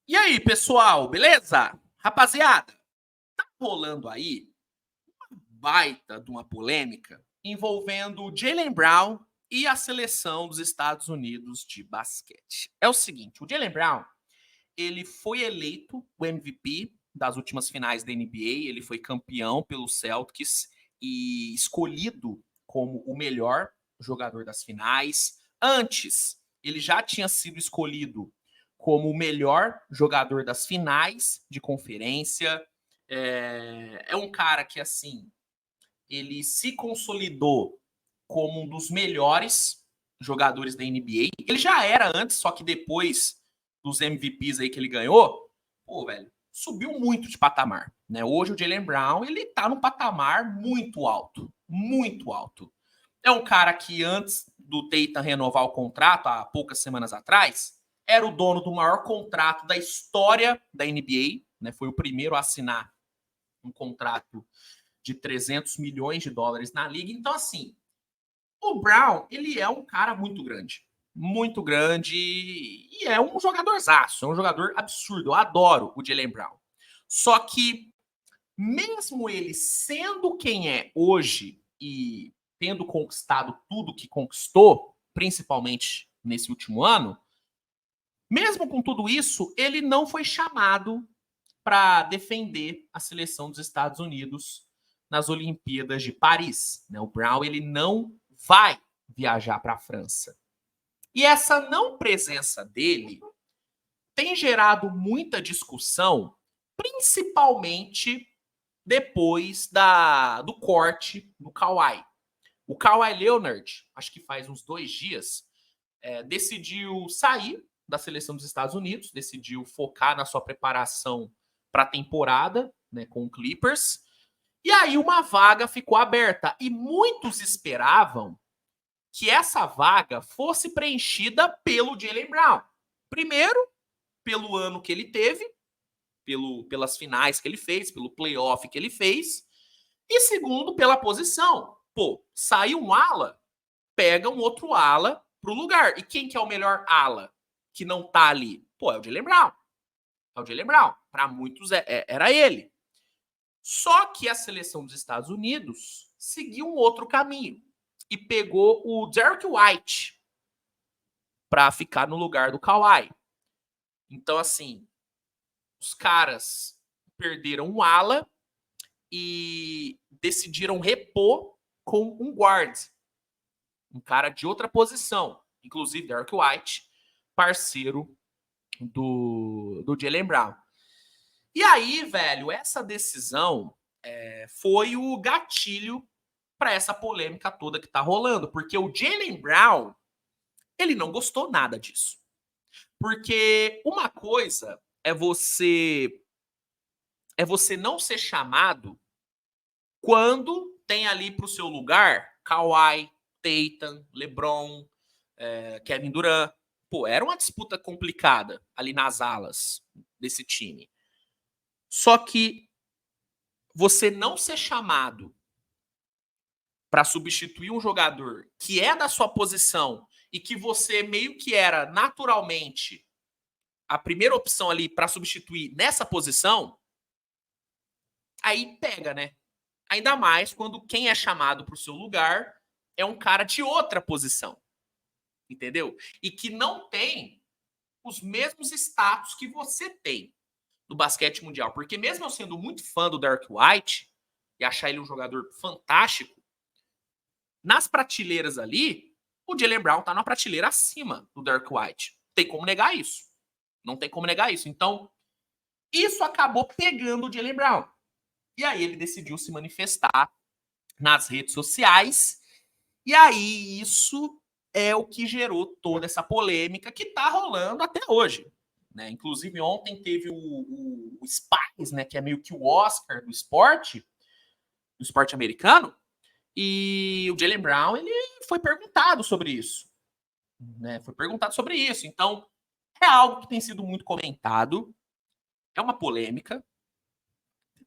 E aí, pessoal, beleza? Rapaziada, tá rolando aí uma baita de uma polêmica envolvendo o Jaylen Brown e a seleção dos Estados Unidos de basquete. É o seguinte, o Jaylen Brown, ele foi eleito o MVP das últimas finais da NBA, ele foi campeão pelo Celtics e escolhido como o melhor jogador das finais. Antes, ele já tinha sido escolhido como o melhor jogador das finais de conferência. É um cara que, assim, ele se consolidou como um dos melhores jogadores da NBA. Ele já era antes, só que depois dos MVPs aí que ele ganhou, pô, velho, subiu muito de patamar, né? Hoje o Jaylen Brown, ele tá num patamar muito alto, muito alto. É um cara que antes do Tatum renovar o contrato, há poucas semanas atrás, era o dono do maior contrato da história da NBA, né? Foi o primeiro a assinar um contrato de 300 milhões de dólares na liga. Então, assim, o Brown, ele é um cara muito grande e é um jogadorzaço, é um jogador absurdo. Eu adoro o Jaylen Brown. Só que, mesmo ele sendo quem é hoje e tendo conquistado tudo que conquistou, principalmente nesse último ano, mesmo com tudo isso, ele não foi chamado para defender a seleção dos Estados Unidos nas Olimpíadas de Paris. Né? O Brown ele não vai viajar para a França. E essa não presença dele tem gerado muita discussão, principalmente depois do corte do Kawhi. O Kawhi Leonard, acho que faz uns 2 dias, decidiu sair da seleção dos Estados Unidos, decidiu focar na sua preparação para a temporada, né, com o Clippers. E aí uma vaga ficou aberta e muitos esperavam que essa vaga fosse preenchida pelo Jaylen Brown. Primeiro, pelo ano que ele teve, pelas finais que ele fez, pelo playoff que ele fez, e segundo, pela posição. Pô, saiu um ala, pega um outro ala pro lugar. E quem que é o melhor ala que não tá ali? Pô, é o Jaylen Brown. É o Jaylen Brown. Para muitos era ele. Só que a seleção dos Estados Unidos seguiu um outro caminho e pegou o Derrick White para ficar no lugar do Kawhi. Então, assim, os caras perderam um ala e decidiram repor com um guard, um cara de outra posição, inclusive Derrick White, parceiro do Jaylen Brown. E aí, velho, essa decisão foi o gatilho para essa polêmica toda que tá rolando, porque o Jaylen Brown, ele não gostou nada disso. Porque uma coisa é você não ser chamado quando tem ali pro seu lugar Kawhi, Tatum, LeBron, Kevin Durant. Pô, era uma disputa complicada ali nas alas desse time. Só que você não ser chamado para substituir um jogador que é da sua posição e que você meio que era naturalmente a primeira opção ali para substituir nessa posição, aí pega, né? Ainda mais quando quem é chamado para o seu lugar é um cara de outra posição, entendeu? E que não tem os mesmos status que você tem no basquete mundial. Porque mesmo eu sendo muito fã do Derrick White e achar ele um jogador fantástico, nas prateleiras ali, o Jaylen Brown tá na prateleira acima do Derrick White. Tem como negar isso. Não tem como negar isso. Então, isso acabou pegando o Jaylen Brown. E aí ele decidiu se manifestar nas redes sociais. E aí isso é o que gerou toda essa polêmica que tá rolando até hoje. Né? Inclusive, ontem teve o Spies, né, que é meio que o Oscar do esporte americano, e o Jaylen Brown ele foi perguntado sobre isso. Né? Foi perguntado sobre isso. Então, é algo que tem sido muito comentado. É uma polêmica.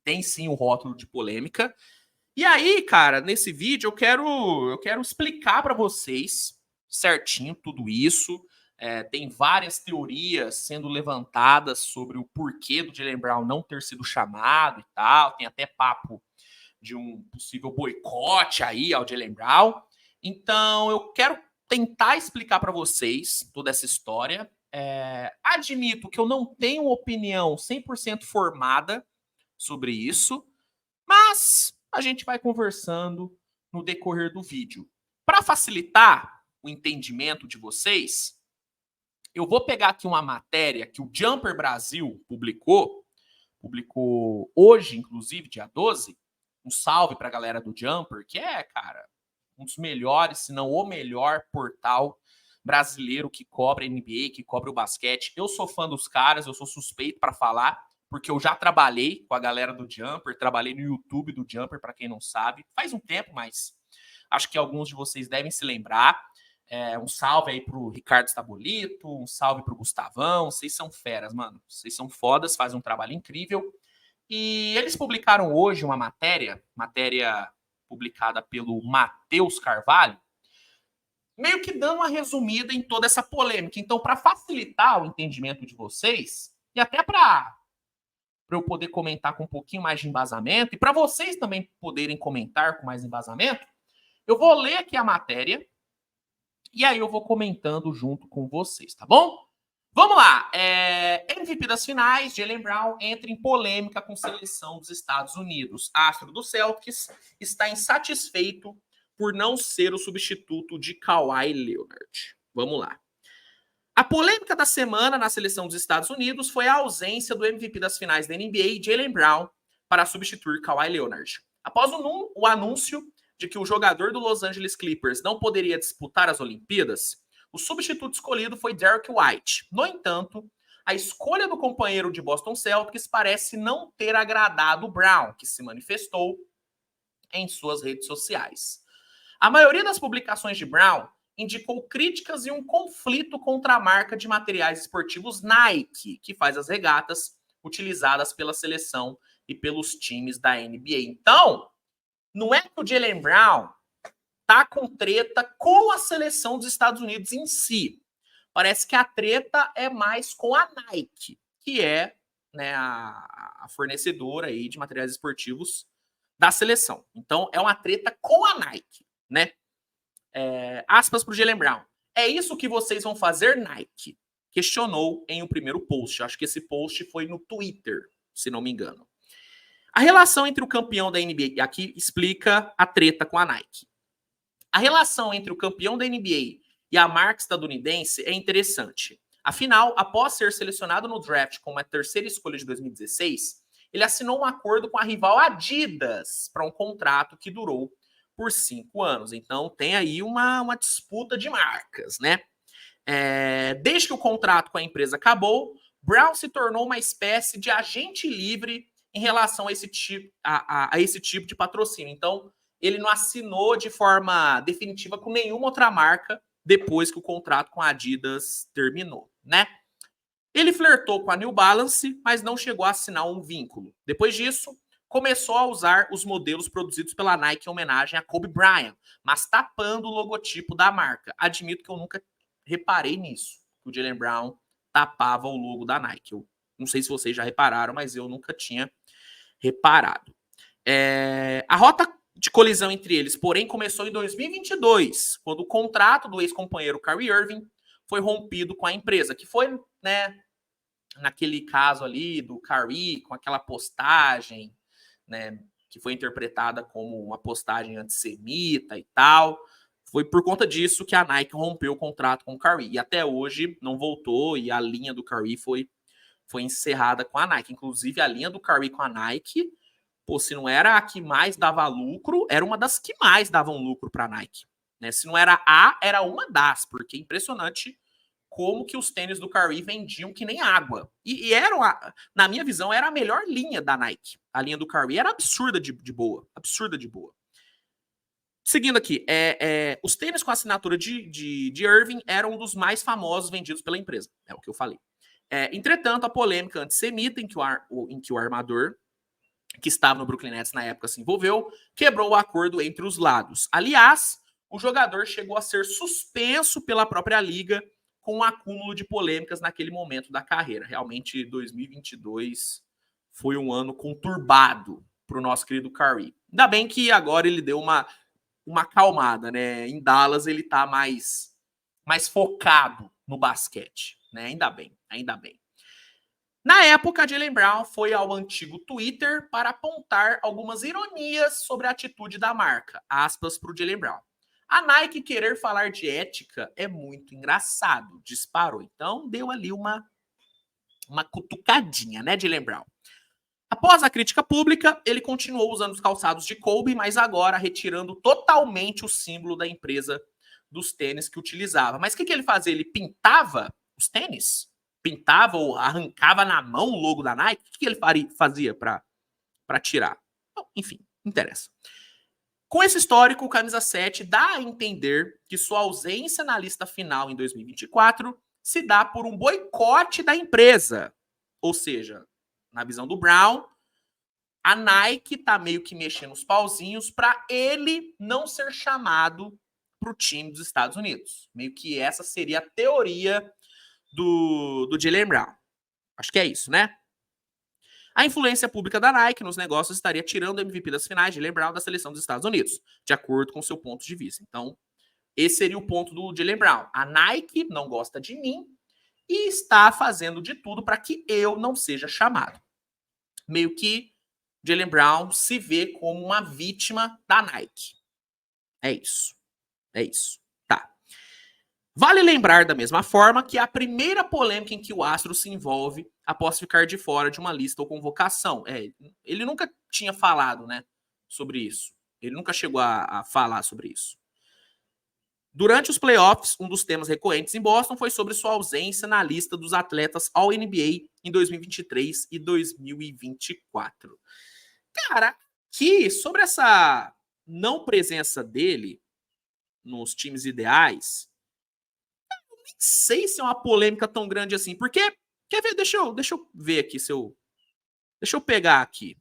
Tem sim o rótulo de polêmica. E aí, cara, nesse vídeo eu quero explicar para vocês certinho tudo isso. Tem várias teorias sendo levantadas sobre o porquê do Jaylen Brown não ter sido chamado e tal. Tem até papo de um possível boicote aí ao Jaylen Brown. Então, eu quero tentar explicar para vocês toda essa história. Admito que eu não tenho opinião 100% formada sobre isso, mas a gente vai conversando no decorrer do vídeo. Para facilitar o entendimento de vocês, eu vou pegar aqui uma matéria que o Jumper Brasil publicou hoje, inclusive, dia 12. Um salve para a galera do Jumper, que é, cara, um dos melhores, se não o melhor portal brasileiro que cobre a NBA, que cobre o basquete. Eu sou fã dos caras, eu sou suspeito para falar, porque eu já trabalhei com a galera do Jumper, trabalhei no YouTube do Jumper, para quem não sabe. Faz um tempo, mas acho que alguns de vocês devem se lembrar. Um salve aí pro Ricardo Stabolito, um salve pro Gustavão. Vocês são feras, mano. Vocês são fodas, fazem um trabalho incrível. E eles publicaram hoje uma matéria publicada pelo Matheus Carvalho, meio que dando uma resumida em toda essa polêmica. Então, para facilitar o entendimento de vocês, e até para eu poder comentar com um pouquinho mais de embasamento, e para vocês também poderem comentar com mais embasamento, eu vou ler aqui a matéria, e aí eu vou comentando junto com vocês, tá bom? Vamos lá. MVP das finais, Jaylen Brown entra em polêmica com seleção dos Estados Unidos. Astro do Celtics está insatisfeito por não ser o substituto de Kawhi Leonard. Vamos lá. A polêmica da semana na seleção dos Estados Unidos foi a ausência do MVP das finais da NBA, Jaylen Brown, para substituir Kawhi Leonard. Após o anúncio de que o jogador do Los Angeles Clippers não poderia disputar as Olimpíadas, o substituto escolhido foi Derrick White. No entanto, a escolha do companheiro de Boston Celtics parece não ter agradado o Brown, que se manifestou em suas redes sociais. A maioria das publicações de Brown indicou críticas e um conflito contra a marca de materiais esportivos Nike, que faz as regatas utilizadas pela seleção e pelos times da NBA. Então, não é que o Jaylen Brown tá com treta com a seleção dos Estados Unidos em si. Parece que a treta é mais com a Nike, que é, né, a fornecedora aí de materiais esportivos da seleção. Então, é uma treta com a Nike, né? Aspas para o Jaylen Brown. É isso que vocês vão fazer, Nike? Questionou em um primeiro post. Acho que esse post foi no Twitter, se não me engano. A relação entre o campeão da NBA, aqui explica a treta com a Nike. A relação entre o campeão da NBA e a marca estadunidense é interessante. Afinal, após ser selecionado no draft como a terceira escolha de 2016, ele assinou um acordo com a rival Adidas para um contrato que durou por 5 anos. Então, tem aí uma disputa de marcas, né? Desde que o contrato com a empresa acabou, Brown se tornou uma espécie de agente livre em relação a esse tipo de patrocínio. Então, ele não assinou de forma definitiva com nenhuma outra marca depois que o contrato com a Adidas terminou, né? Ele flertou com a New Balance, mas não chegou a assinar um vínculo. Depois disso, começou a usar os modelos produzidos pela Nike em homenagem a Kobe Bryant, mas tapando o logotipo da marca. Admito que eu nunca reparei nisso, que o Jaylen Brown tapava o logo da Nike. Eu não sei se vocês já repararam, mas eu nunca tinha reparado. A rota de colisão entre eles, porém, começou em 2022, quando o contrato do ex-companheiro Kyrie Irving foi rompido com a empresa, que foi, né, naquele caso ali do Kyrie, com aquela postagem, né, que foi interpretada como uma postagem antissemita e tal. Foi por conta disso que a Nike rompeu o contrato com o Kyrie. E até hoje não voltou, e a linha do Kyrie foi encerrada com a Nike. Inclusive, a linha do Kyrie com a Nike, pô, se não era a que mais dava lucro, era uma das que mais davam lucro para a Nike. Né? Se não era era uma das, porque é impressionante como que os tênis do Kyrie vendiam que nem água. E na minha visão, era a melhor linha da Nike. A linha do Kyrie era absurda de boa. Absurda de boa. Seguindo aqui, os tênis com assinatura de Irving eram um dos mais famosos vendidos pela empresa. É o que eu falei. Entretanto, a polêmica antissemita em que o armador, que estava no Brooklyn Nets na época, se envolveu, quebrou o acordo entre os lados. Aliás, o jogador chegou a ser suspenso pela própria liga com o acúmulo de polêmicas naquele momento da carreira. Realmente, 2022 foi um ano conturbado para o nosso querido Curry. Ainda bem que agora ele deu uma acalmada, né? Em Dallas ele tá mais focado no basquete, né? Ainda bem, ainda bem. Na época, Jaylen Brown foi ao antigo Twitter para apontar algumas ironias sobre a atitude da marca. Aspas para o Jaylen Brown. A Nike querer falar de ética é muito engraçado, disparou. Então, deu ali uma cutucadinha, né, Jaylen Brown? Após a crítica pública, ele continuou usando os calçados de Kobe, mas agora retirando totalmente o símbolo da empresa dos tênis que utilizava. Mas o que ele fazia? Ele pintava os tênis? Pintava ou arrancava na mão o logo da Nike? O que ele fazia para tirar? Bom, enfim, não interessa. Com esse histórico, o Camisa 7 dá a entender que sua ausência na lista final em 2024 se dá por um boicote da empresa. Ou seja, na visão do Brown, a Nike tá meio que mexendo os pauzinhos para ele não ser chamado para o time dos Estados Unidos. Meio que essa seria a teoria do Jaylen Brown. Acho que é isso, né? A influência pública da Nike nos negócios estaria tirando o MVP das finais de Jaylen Brown da seleção dos Estados Unidos, de acordo com seu ponto de vista. Então, esse seria o ponto do Jaylen Brown. A Nike não gosta de mim e está fazendo de tudo para que eu não seja chamado. Meio que Jaylen Brown se vê como uma vítima da Nike. É isso. É isso. Tá. Vale lembrar da mesma forma que a primeira polêmica em que o astro se envolve após ficar de fora de uma lista ou convocação. Ele nunca tinha falado, né, sobre isso. Ele nunca chegou a falar sobre isso. Durante os playoffs, um dos temas recorrentes em Boston foi sobre sua ausência na lista dos atletas All-NBA em 2023 e 2024. Cara, que sobre essa não presença dele nos times ideais, eu nem sei se é uma polêmica tão grande assim, porque, quer ver, deixa eu ver aqui deixa eu pegar aqui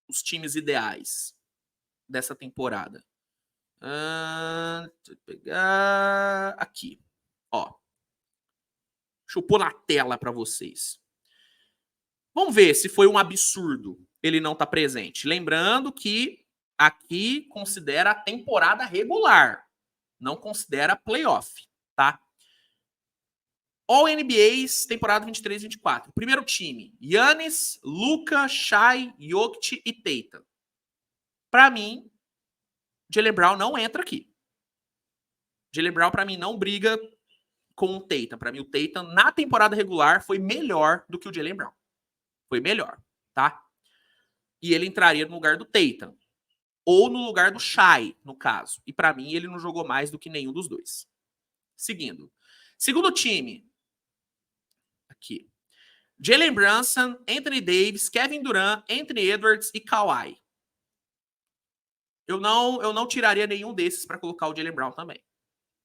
os times ideais dessa temporada. Deixa eu pegar aqui, ó. Deixa eu pôr na tela para vocês. Vamos ver se foi um absurdo ele não estar presente. Lembrando que aqui considera a temporada regular, não considera playoff, tá? All NBAs, temporada 23-24. Primeiro time, Giannis, Luka, Shai, Jokic e Tatum. Para mim, Jaylen Brown não entra aqui. Jaylen Brown, para mim, não briga com o Tatum. Para mim, o Tatum, na temporada regular, foi melhor do que o Jaylen Brown. Foi melhor, tá? E ele entraria no lugar do Tatum. Ou no lugar do Shai, no caso. E para mim, ele não jogou mais do que nenhum dos dois. Seguindo. Segundo time. Aqui. Jalen Brunson, Anthony Davis, Kevin Durant, Anthony Edwards e Kawhi. Eu não tiraria nenhum desses para colocar o Jaylen Brown também.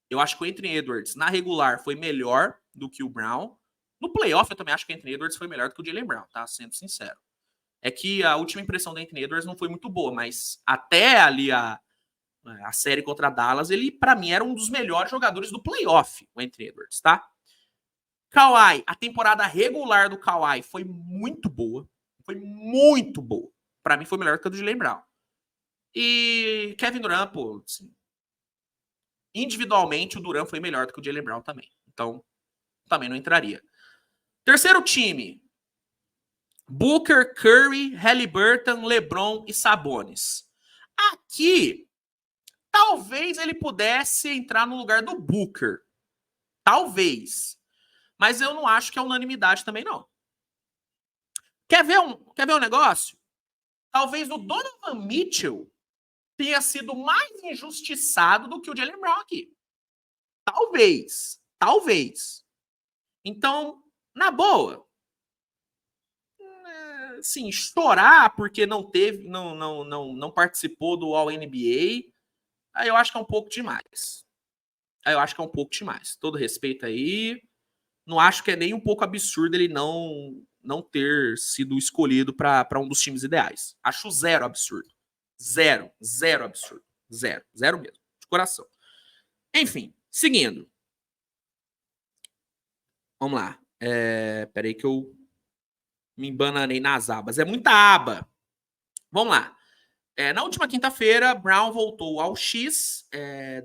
Eu acho que o Anthony Edwards, na regular, foi melhor do que o Brown. No playoff, eu também acho que o Anthony Edwards foi melhor do que o Jaylen Brown, tá? Sendo sincero. É que a última impressão do Anthony Edwards não foi muito boa, mas até ali a série contra a Dallas, ele, para mim, era um dos melhores jogadores do playoff, o Anthony Edwards, tá? Kawhi, a temporada regular do Kawhi foi muito boa. Foi muito boa. Para mim, foi melhor que a do Jaylen Brown. E Kevin Durant, pô, assim, individualmente, o Durant foi melhor do que o Jaylen Brown também. Então, também não entraria. Terceiro time. Booker, Curry, Haliburton, LeBron e Sabonis. Aqui, talvez ele pudesse entrar no lugar do Booker. Talvez. Mas eu não acho que é unanimidade também, não. Quer ver um negócio? Talvez o Donovan Mitchell tenha sido mais injustiçado do que o Jaylen Brown aqui. Talvez. Talvez. Então, na boa, sim, estourar porque não teve, não participou do All-NBA, aí eu acho que é um pouco demais. Aí eu acho que é um pouco demais. Todo respeito aí, não acho que é nem um pouco absurdo ele não ter sido escolhido para um dos times ideais. Acho zero absurdo. Zero absurdo. Zero mesmo, de coração. Enfim, seguindo. Vamos lá. Peraí que eu me embananei nas abas. É muita aba. Vamos lá. Na última quinta-feira, Brown voltou ao X,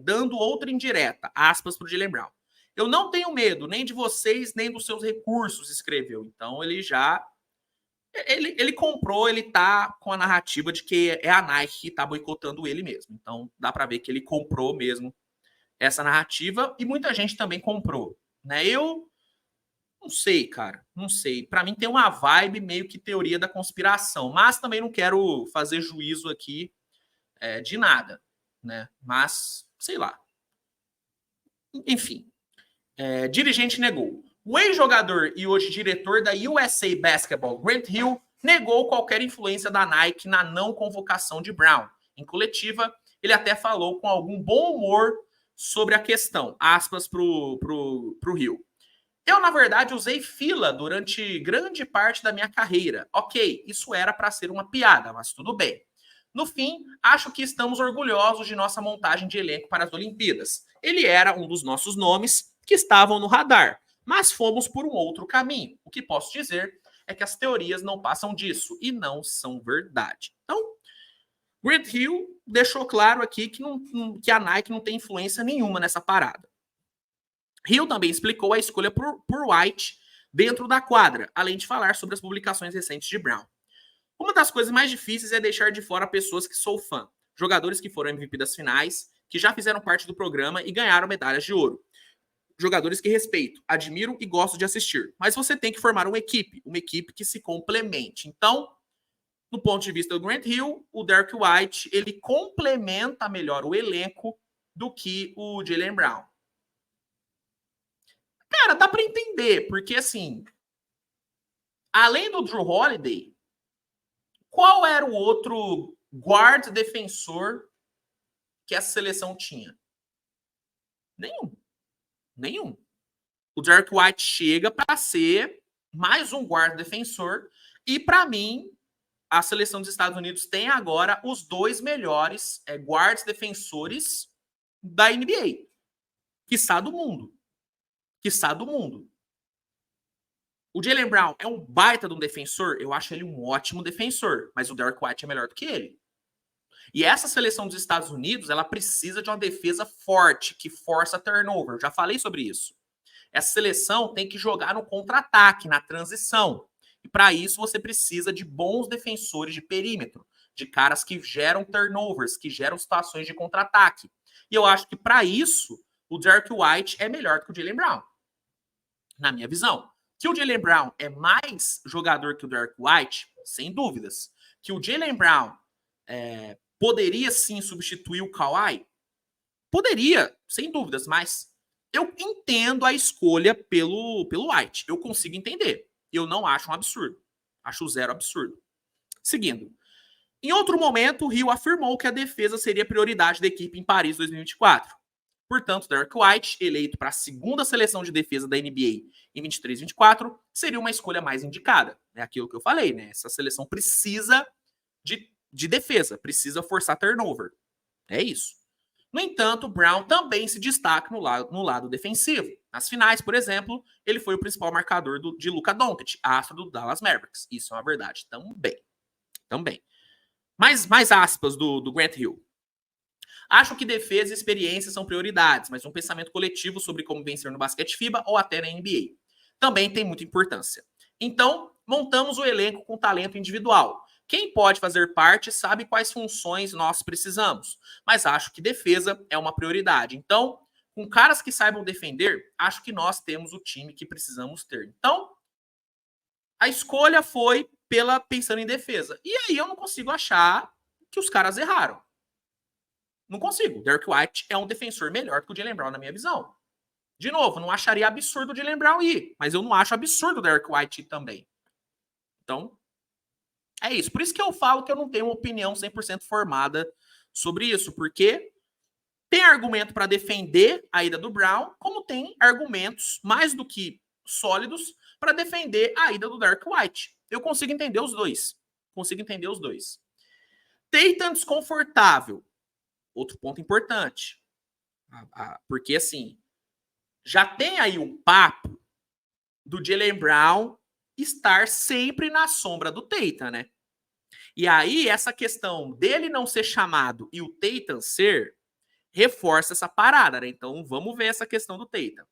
dando outra indireta, aspas, para o Jaylen Brown. Eu não tenho medo nem de vocês, nem dos seus recursos, escreveu. Então ele já... Ele comprou, ele tá com a narrativa de que é a Nike que tá boicotando ele mesmo. Então dá para ver que ele comprou mesmo essa narrativa e muita gente também comprou. Né? Eu não sei, cara. Não sei. Para mim tem uma vibe meio que teoria da conspiração, mas também não quero fazer juízo aqui de nada, né? Mas, sei lá. Enfim, dirigente negou. O ex-jogador e hoje diretor da USA Basketball, Grant Hill, negou qualquer influência da Nike na não convocação de Brown. Em coletiva, ele até falou com algum bom humor sobre a questão. Aspas pro Hill. Eu, na verdade, usei fila durante grande parte da minha carreira. Ok, isso era para ser uma piada, mas tudo bem. No fim, acho que estamos orgulhosos de nossa montagem de elenco para as Olimpíadas. Ele era um dos nossos nomes que estavam no radar, mas fomos por um outro caminho. O que posso dizer é que as teorias não passam disso e não são verdade. Então, Grant Hill deixou claro aqui que a Nike não tem influência nenhuma nessa parada. Hill também explicou a escolha por White dentro da quadra, além de falar sobre as publicações recentes de Brown. Uma das coisas mais difíceis é deixar de fora pessoas que sou fã, jogadores que foram MVP das finais, que já fizeram parte do programa e ganharam medalhas de ouro. Jogadores que respeito, admiro e gosto de assistir. Mas você tem que formar uma equipe que se complemente. Então, no ponto de vista do Grant Hill, o Derrick White, ele complementa melhor o elenco do que o Jaylen Brown. Cara, dá para entender, porque assim, além do Drew Holiday, qual era o outro guard defensor que essa seleção tinha? Nenhum. O Derrick White chega para ser mais um guard defensor e para mim a seleção dos Estados Unidos tem agora os dois melhores guards defensores da NBA, quiçá do mundo. O Jaylen Brown é um baita de um defensor? Eu acho ele um ótimo defensor, mas o Derrick White é melhor do que ele. E essa seleção dos Estados Unidos, ela precisa de uma defesa forte, que força turnover. Eu já falei sobre isso. Essa seleção tem que jogar no contra-ataque, na transição. E para isso você precisa de bons defensores de perímetro, de caras que geram turnovers, que geram situações de contra-ataque. E eu acho que para isso o Derrick White é melhor do que o Jaylen Brown, na minha visão. Que o Jaylen Brown é mais jogador que o Derrick White, sem dúvidas. Que o Jaylen Brown poderia sim substituir o Kawhi? Poderia, sem dúvidas, mas eu entendo a escolha pelo White. Eu consigo entender. Eu não acho um absurdo. Acho zero absurdo. Seguindo. Em outro momento, o Hill afirmou que a defesa seria prioridade da equipe em Paris 2024. Portanto, Derrick White, eleito para a segunda seleção de defesa da NBA em 23-24, seria uma escolha mais indicada. É aquilo que eu falei, né? Essa seleção precisa de defesa, precisa forçar turnover. É isso. No entanto, Brown também se destaca no lado defensivo. Nas finais, por exemplo, ele foi o principal marcador de Luka Doncic, astro do Dallas Mavericks. Isso é uma verdade também. Mais aspas do Grant Hill. Acho que defesa e experiência são prioridades, mas um pensamento coletivo sobre como vencer no basquete FIBA ou até na NBA também tem muita importância. Então, montamos o elenco com talento individual. Quem pode fazer parte sabe quais funções nós precisamos, mas acho que defesa é uma prioridade. Então, com caras que saibam defender, acho que nós temos o time que precisamos ter. Então, a escolha foi pensando em defesa. E aí eu não consigo achar que os caras erraram. Não consigo. Derrick White é um defensor melhor que o Jaylen Brown, na minha visão. De novo, não acharia absurdo o Jaylen Brown ir, mas eu não acho absurdo o Derrick White ir também. Então, é isso. Por isso que eu falo que eu não tenho uma opinião 100% formada sobre isso, porque tem argumento para defender a ida do Brown, como tem argumentos mais do que sólidos para defender a ida do Derrick White. Eu consigo entender os dois. Tatum desconfortável. Outro ponto importante. Porque, assim, já tem aí um papo do Jaylen Brown estar sempre na sombra do Tatum, né? E aí, essa questão dele não ser chamado e o Tatum ser, reforça essa parada, né? Então, vamos ver essa questão do Tatum.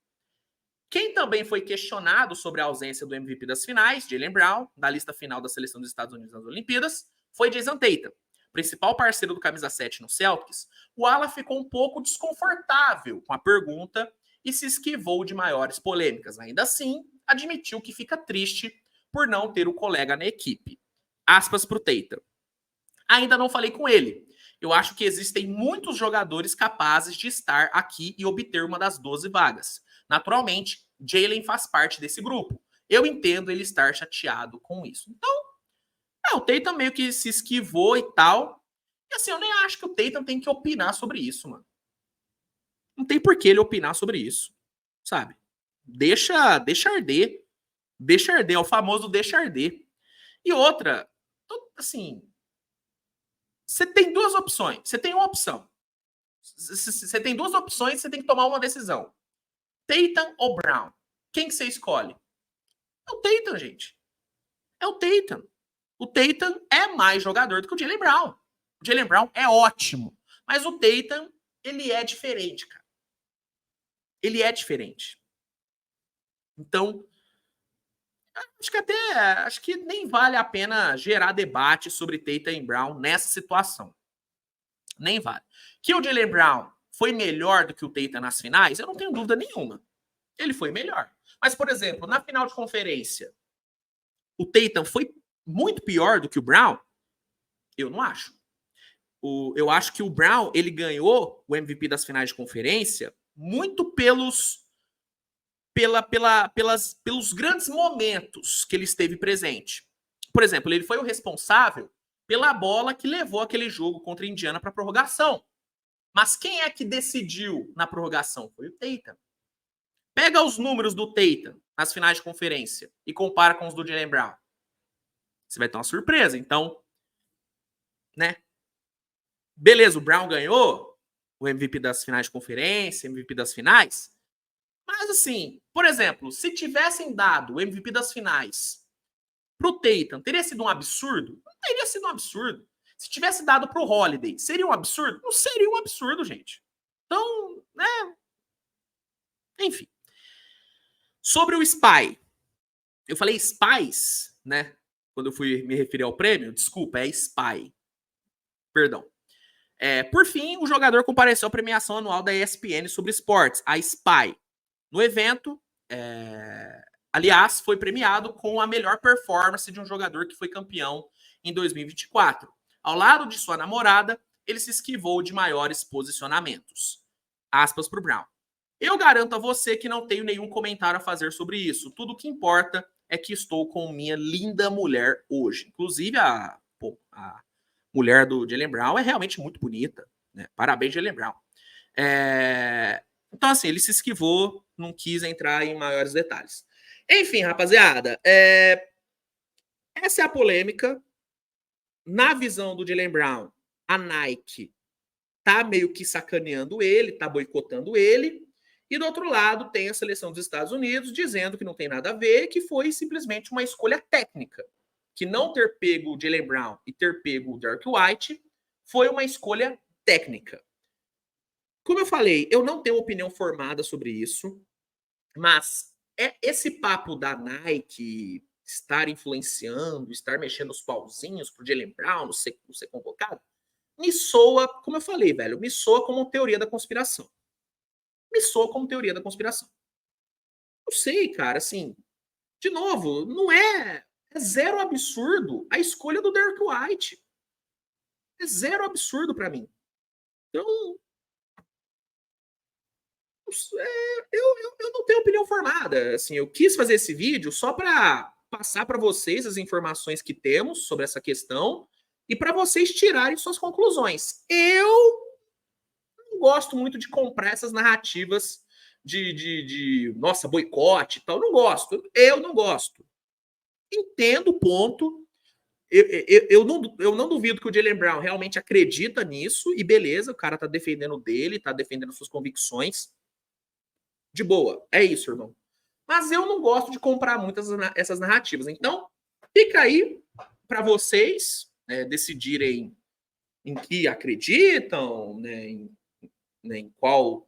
Quem também foi questionado sobre a ausência do MVP das finais, Jaylen Brown, da lista final da seleção dos Estados Unidos nas Olimpíadas, foi Jason Tatum. Principal parceiro do camisa 7 no Celtics, o ala ficou um pouco desconfortável com a pergunta e se esquivou de maiores polêmicas. Ainda assim, admitiu que fica triste por não ter o colega na equipe. Aspas para o Tatum. Ainda não falei com ele. Eu acho que existem muitos jogadores capazes de estar aqui e obter uma das 12 vagas. Naturalmente, Jaylen faz parte desse grupo. Eu entendo ele estar chateado com isso. Então, o Tatum meio que se esquivou e tal. E assim, eu nem acho que o Tatum tem que opinar sobre isso, mano. Não tem por que ele opinar sobre isso, sabe? Deixa arder. Deixa arder, é o famoso deixa arder. E outra, assim, você tem duas opções. Você tem uma opção. Você tem duas opções, você tem que tomar uma decisão. Tatum ou Brown? Quem que você escolhe? É o Tatum, gente. É o Tatum. O Tatum é mais jogador do que o Jaylen Brown. O Jaylen Brown é ótimo. Mas o Tatum, ele é diferente, cara. Ele é diferente. Então, acho que nem vale a pena gerar debate sobre Tatum e Brown nessa situação. Nem vale. Que o Jaylen Brown foi melhor do que o Tatum nas finais, eu não tenho dúvida nenhuma. Ele foi melhor. Mas, por exemplo, na final de conferência, o Tatum foi muito pior do que o Brown? Eu não acho. Eu acho que o Brown, ele ganhou o MVP das finais de conferência muito pelos grandes momentos que ele esteve presente. Por exemplo, ele foi o responsável pela bola que levou aquele jogo contra a Indiana para a prorrogação. Mas quem é que decidiu na prorrogação? Foi o Tatum. Pega os números do Tatum nas finais de conferência e compara com os do Jaylen Brown. Você vai ter uma surpresa. Então, né? Beleza, o Brown ganhou o MVP das finais de conferência, MVP das finais. Mas assim, por exemplo, se tivessem dado o MVP das finais pro Tatum, teria sido um absurdo? Não teria sido um absurdo. Se tivesse dado pro Holiday, seria um absurdo? Não seria um absurdo, gente. Então, né? Enfim. Sobre o SPY. Eu falei SPYs, né? Quando eu fui me referir ao prêmio. Desculpa, é SPY. Perdão. Por fim, o jogador compareceu à premiação anual da ESPN sobre esportes, a SPY. No evento, aliás, foi premiado com a melhor performance de um jogador que foi campeão em 2024. Ao lado de sua namorada, ele se esquivou de maiores posicionamentos. Aspas para o Brown. Eu garanto a você que não tenho nenhum comentário a fazer sobre isso. Tudo o que importa é que estou com minha linda mulher hoje. Inclusive, a mulher do Jaylen Brown é realmente muito bonita. Né? Parabéns, Jaylen Brown. Então, assim, ele se esquivou, não quis entrar em maiores detalhes. Enfim, rapaziada, essa é a polêmica. Na visão do Jaylen Brown, a Nike tá meio que sacaneando ele, tá boicotando ele. E do outro lado, tem a seleção dos Estados Unidos dizendo que não tem nada a ver, que foi simplesmente uma escolha técnica. Que não ter pego o Jaylen Brown e ter pego o Derrick White foi uma escolha técnica. Como eu falei, eu não tenho opinião formada sobre isso, mas esse papo da Nike estar influenciando, estar mexendo os pauzinhos pro Jaylen Brown não ser convocado, me soa, como eu falei, velho, me soa como teoria da conspiração. Me soa como teoria da conspiração. Não sei, cara, assim, de novo, não é zero absurdo a escolha do Derrick White. É zero absurdo para mim. Então, eu não tenho opinião formada. Assim, eu quis fazer esse vídeo só para passar para vocês as informações que temos sobre essa questão e para vocês tirarem suas conclusões. Eu não gosto muito de comprar essas narrativas de nossa, boicote e tal. Não gosto. Eu não gosto. Entendo o ponto. Eu não duvido que o Jaylen Brown realmente acredita nisso e beleza, o cara tá defendendo dele, tá defendendo suas convicções. De boa, é isso, irmão. Mas eu não gosto de comprar muitas essas narrativas. Então, fica aí para vocês decidirem em que acreditam, né, em qual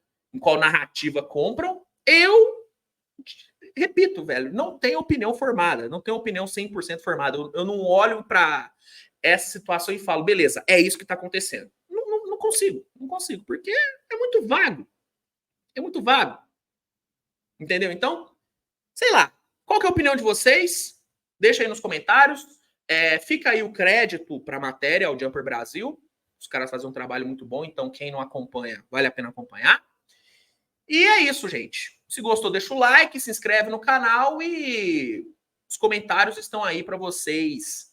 narrativa compram. Eu repito, velho, não tenho opinião formada, não tenho opinião 100% formada. Eu não olho para essa situação e falo, beleza, é isso que está acontecendo. Não consigo, porque é muito vago. É muito vago. Entendeu? Então, sei lá. Qual que é a opinião de vocês? Deixa aí nos comentários. Fica aí o crédito para a matéria, ao Jumper Brasil. Os caras fazem um trabalho muito bom, então quem não acompanha, vale a pena acompanhar. E é isso, gente. Se gostou, deixa o like, se inscreve no canal e os comentários estão aí para vocês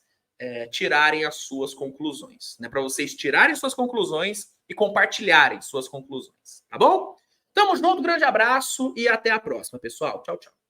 tirarem as suas conclusões, né? Para vocês tirarem suas conclusões e compartilharem suas conclusões, tá bom? Tamo junto, grande abraço e até a próxima, pessoal. Tchau, tchau.